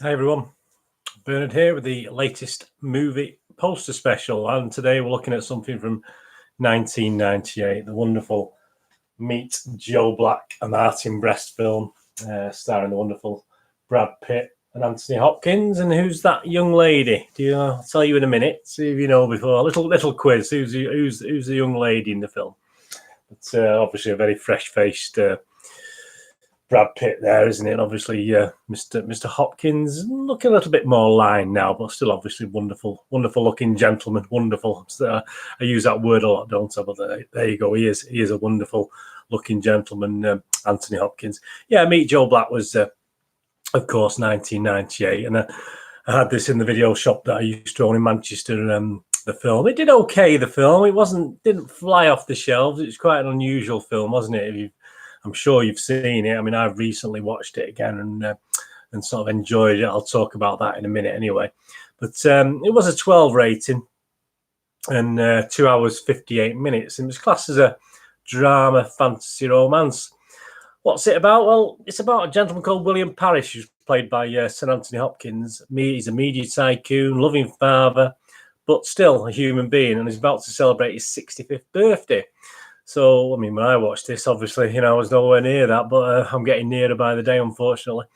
Hi everyone, Bernard here with the latest movie poster special, and today we're looking at something from 1998, the wonderful Meet Joe Black and Martin Brest film, starring the wonderful Brad Pitt and Anthony Hopkins. And who's that young lady? I'll tell you in a minute, see if you know before. Little quiz, who's the young lady in the film? It's obviously a very fresh-faced Brad Pitt there, isn't it? Obviously, Mr. Hopkins looking a little bit more lined now, but still obviously wonderful looking gentleman. Wonderful. So, I use that word a lot, don't I? But there you go. He is a wonderful looking gentleman, Anthony Hopkins. Yeah, Meet Joe Black was, of course, 1998, and I had this in the video shop that I used to own in Manchester. The film, it did okay. The film, didn't fly off the shelves. It was quite an unusual film, wasn't it? I'm sure you've seen it. I mean, I've recently watched it again and sort of enjoyed it. I'll talk about that in a minute anyway. But it was a 12 rating and 2 hours, 58 minutes. And it was classed as a drama, fantasy, romance. What's it about? Well, it's about a gentleman called William Parrish, who's played by Sir Anthony Hopkins. He's a media tycoon, loving father, but still a human being, and he's about to celebrate his 65th birthday. So, I mean, when I watched this, obviously, I was nowhere near that, but I'm getting nearer by the day, unfortunately.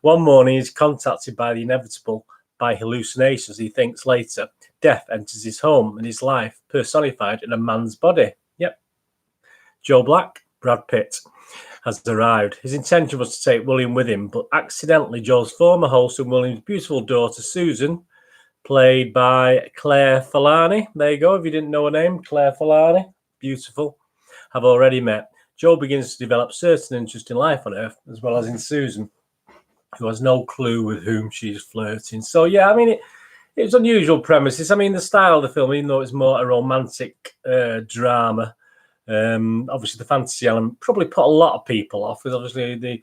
One morning, he's contacted by the inevitable by hallucinations. He thinks later, death enters his home and his life personified in a man's body. Yep. Joe Black, Brad Pitt, has arrived. His intention was to take William with him, but accidentally, Joe's former host and William's beautiful daughter, Susan, played by Claire Forlani. There you go, if you didn't know her name, Claire Forlani. Beautiful. Have already met. Joe begins to develop certain interest in life on Earth, as well as in Susan, who has no clue with whom she's flirting. So, yeah, I mean, it was unusual premises. I mean, the style of the film, even though it's more a romantic drama, obviously the fantasy element probably put a lot of people off, because obviously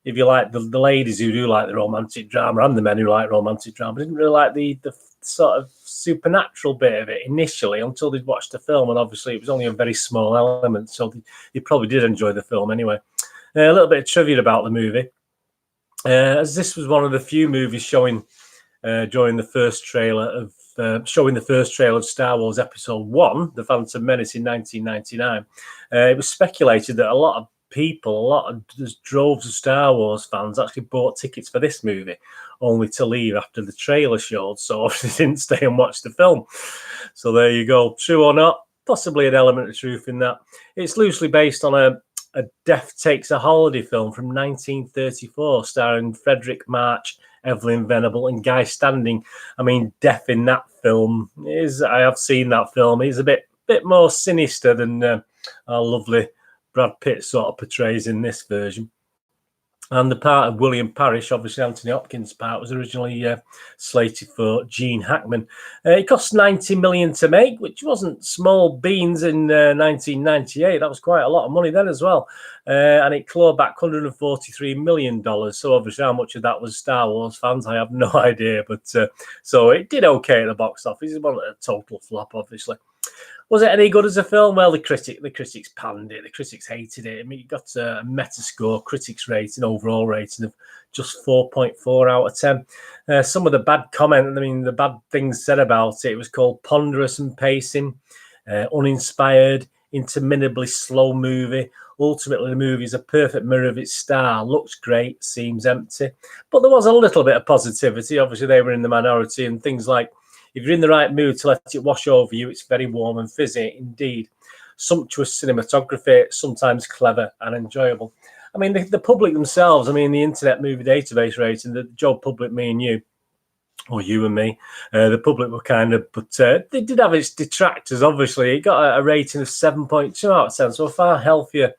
if you like the ladies who do like the romantic drama and the men who like romantic drama didn't really like the sort of supernatural bit of it initially until they'd watched the film, and obviously it was only a very small element, so they probably did enjoy the film anyway. A little bit of trivia about the movie, as this was one of the few movies showing during the first trailer of Star Wars Episode 1, The Phantom Menace in 1999. It was speculated that a lot of droves of Star Wars fans actually bought tickets for this movie, only to leave after the trailer showed, so obviously didn't stay and watch the film. So there you go. True or not, possibly an element of truth in that. It's loosely based on a Death Takes a Holiday film from 1934, starring Frederick March, Evelyn Venable, and Guy Standing. I mean, death in that film I have seen that film, is a bit more sinister than our lovely Brad Pitt sort of portrays in this version. And the part of William Parrish, obviously Anthony Hopkins' part, was originally slated for Gene Hackman. It cost $90 million to make, which wasn't small beans in 1998. That was quite a lot of money then as well. And it clawed back $143 million. So obviously how much of that was Star Wars fans, I have no idea. But so it did okay at the box office. It wasn't a total flop, obviously. Was it any good as a film? Well, the critics panned it. The critics hated it. I mean, it got a Metascore critics rating, overall rating of just 4.4 out of 10. Some of the bad the bad things said about it, it was called ponderous and pacing, uninspired, interminably slow movie. Ultimately, the movie is a perfect mirror of its star. Looks great, seems empty. But there was a little bit of positivity. Obviously, they were in the minority, and things like, if you're in the right mood to let it wash over you, it's very warm and fizzy indeed. Sumptuous cinematography, sometimes clever and enjoyable. I mean, the public themselves, I mean, the Internet Movie Database rating, the Joe public, me and you, or you and me, the public were kind of, but they did have its detractors, obviously. It got a rating of 7.2 out of 10, so a far healthier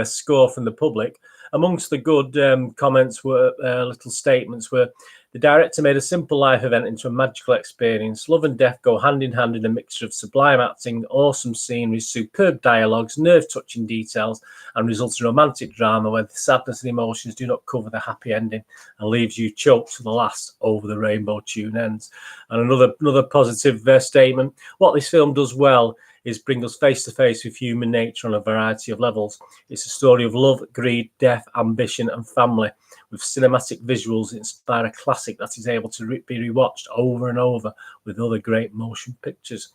score from the public. Amongst the good comments were little statements were, the director made a simple life event into a magical experience. Love and death go hand in hand in a mixture of sublime acting, awesome scenery, superb dialogues, nerve-touching details, and results in romantic drama where the sadness and emotions do not cover the happy ending and leaves you choked to the last over the rainbow tune ends. And another positive statement, what this film does well is bring us face to face with human nature on a variety of levels. It's a story of love, greed, death, ambition, and family, with cinematic visuals that inspire a classic that is able to be rewatched over and over with other great motion pictures.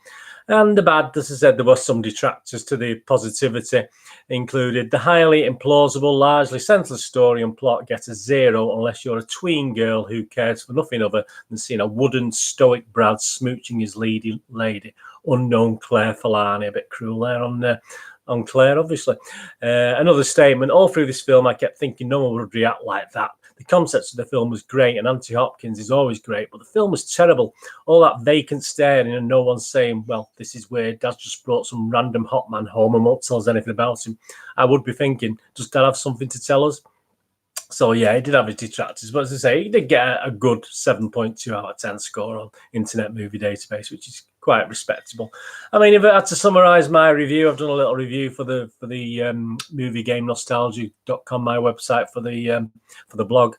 And the bad, as I said, there were some detractors to the positivity, included the highly implausible, largely senseless story and plot get a 0 unless you're a tween girl who cares for nothing other than seeing a wooden, stoic Brad smooching his lady, unknown Claire Forlani. A bit cruel there on Claire, obviously. Another statement, all through this film, I kept thinking no one would react like that. The concept of the film was great, and Anthony Hopkins is always great, but the film was terrible. All that vacant staring and no one saying, well, this is weird, Dad's just brought some random hot man home and won't tell us anything about him. I would be thinking, does Dad have something to tell us? So, yeah, it did have its detractors. But as I say, it did get a good 7.2 out of 10 score on Internet Movie Database, which is quite respectable. I mean, if I had to summarise my review, I've done a little review for the moviegamenostalgia.com, my website for the blog.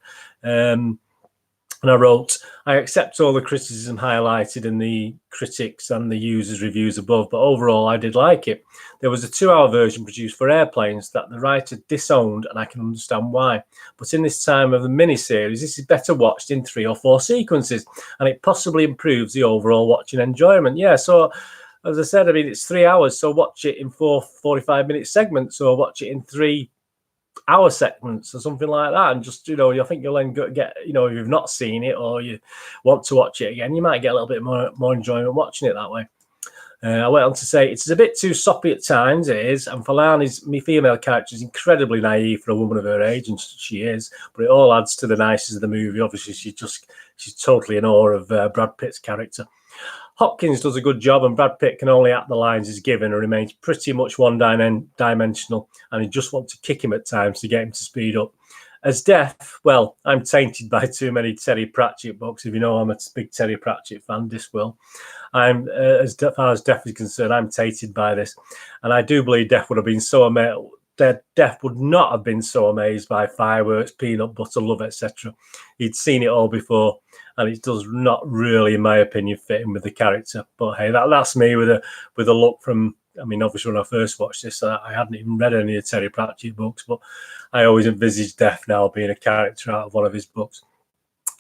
And I wrote, I accept all the criticism highlighted in the critics and the users' reviews above, but overall I did like it. There was a 2-hour version produced for airplanes that the writer disowned, and I can understand why. But in this time of the miniseries, this is better watched in 3 or 4 sequences, and it possibly improves the overall watching enjoyment. Yeah, so as I said, I mean, it's 3 hours, so watch it in 4 45-minute segments, or watch it in 3-hour segments or something like that, and just, I think you'll then get, if you've not seen it or you want to watch it again, you might get a little bit more enjoyment watching it that way. I went on to say it's a bit too soppy at times, it is, and Forlani's female character is incredibly naive for a woman of her age, and she is, but it all adds to the niceness of the movie. Obviously, she's totally in awe of Brad Pitt's character. Hopkins does a good job, and Brad Pitt can only act the lines he's given and remains pretty much one-dimensional, and you just want to kick him at times to get him to speed up. As Death, well, I'm tainted by too many Terry Pratchett books. If you know, I'm a big Terry Pratchett fan, Discworld. I'm, as far as Death is concerned, I'm tainted by this, and I do believe Death would have been so amazed. Death would not have been so amazed by fireworks, peanut butter, love, etc. He'd seen it all before, and it does not really, in my opinion, fit in with the character. But hey, that's me with a look from. I mean, obviously, when I first watched this, I hadn't even read any of Terry Pratchett books, but I always envisaged Death now being a character out of one of his books.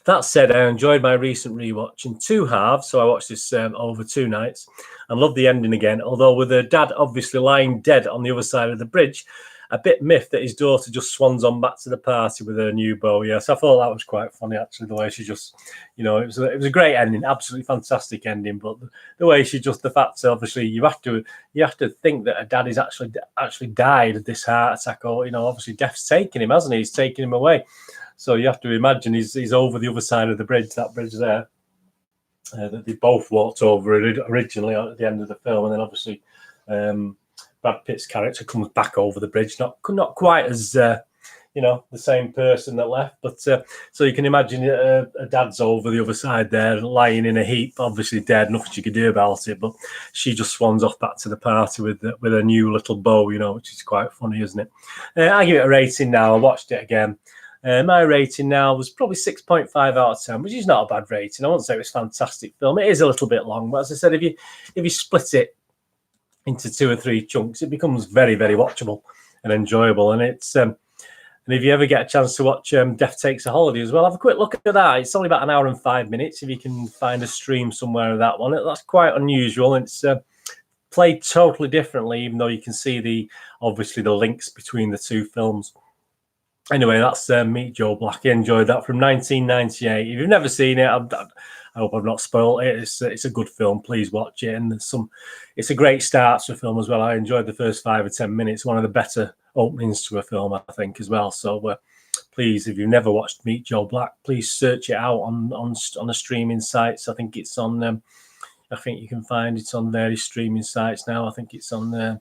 That said, I enjoyed my recent rewatch in 2 halves, so I watched this over 2 nights and loved the ending again, although with her dad obviously lying dead on the other side of the bridge, a bit miffed that his daughter just swans on back to the party with her new beau. Yes, I thought that was quite funny, actually, the way she just, it was a great ending, absolutely fantastic ending, but the way she just, the fact, obviously, you have to think that her dad is actually died of this heart attack, or, obviously Death's taken him, hasn't he? He's taken him away. So you have to imagine he's over the other side of the bridge, that bridge there, that they both walked over originally at the end of the film, and then obviously Brad Pitt's character comes back over the bridge, not quite as the same person that left, but so you can imagine a dad's over the other side there, lying in a heap, obviously dead, nothing she could do about it, but she just swans off back to the party with a new little beau, which is quite funny, isn't it? I give it a rating now. I watched it again. My rating now was probably 6.5 out of 10, which is not a bad rating. I won't say it was a fantastic film. It is a little bit long, but as I said, if you split it into 2 or 3 chunks, it becomes very, very watchable and enjoyable. And it's and if you ever get a chance to watch Death Takes a Holiday as well, have a quick look at that. It's only about 1 hour and 5 minutes. If you can find a stream somewhere of that one, that's quite unusual. And it's played totally differently, even though you can see obviously the links between the 2 films. Anyway, that's Meet Joe Black. I enjoyed that from 1998. If you've never seen it, I hope I've not spoiled it. It's a good film. Please watch it. And it's a great start to a film as well. I enjoyed the first 5 or 10 minutes. One of the better openings to a film, I think, as well. So please, if you've never watched Meet Joe Black, please search it out on the streaming sites. I think it's on. I think you can find it on various streaming sites now. I think it's on.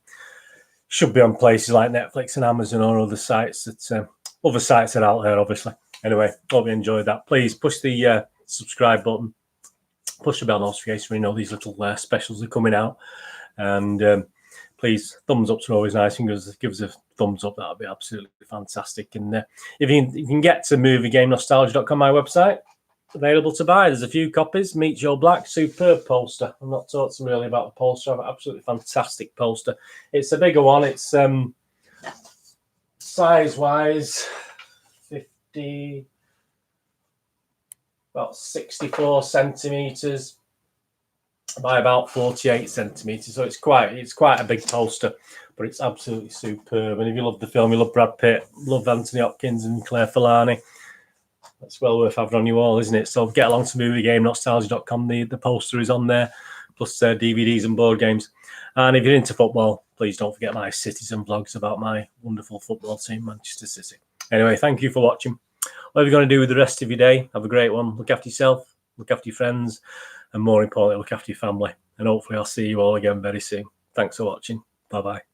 Should be on places like Netflix and Amazon or other sites that. Other sites are out there, obviously. Anyway, hope you enjoyed that. Please push the subscribe button, push the bell notification when you know these little specials are coming out. And please, thumbs ups are always nice. Give us a thumbs up. That would be absolutely fantastic. And if you can get to moviegamenostalgia.com, my website, available to buy. There's a few copies. Meet Joe Black, superb poster. I'm not talking really about the poster. I have an absolutely fantastic poster. It's a bigger one. It's size-wise, about 64 centimeters by about 48 centimeters. So it's quite a big poster, but it's absolutely superb. And if you love the film, you love Brad Pitt, love Anthony Hopkins and Claire Forlani, that's well worth having on your wall, isn't it? So get along to moviegamenostalgia.com. The poster is on there, plus DVDs and board games. And if you're into football, please don't forget my Citizen vlogs about my wonderful football team, Manchester City. Anyway, thank you for watching. What are you going to do with the rest of your day? Have a great one. Look after yourself, look after your friends, and more importantly, look after your family. And hopefully I'll see you all again very soon. Thanks for watching. Bye-bye.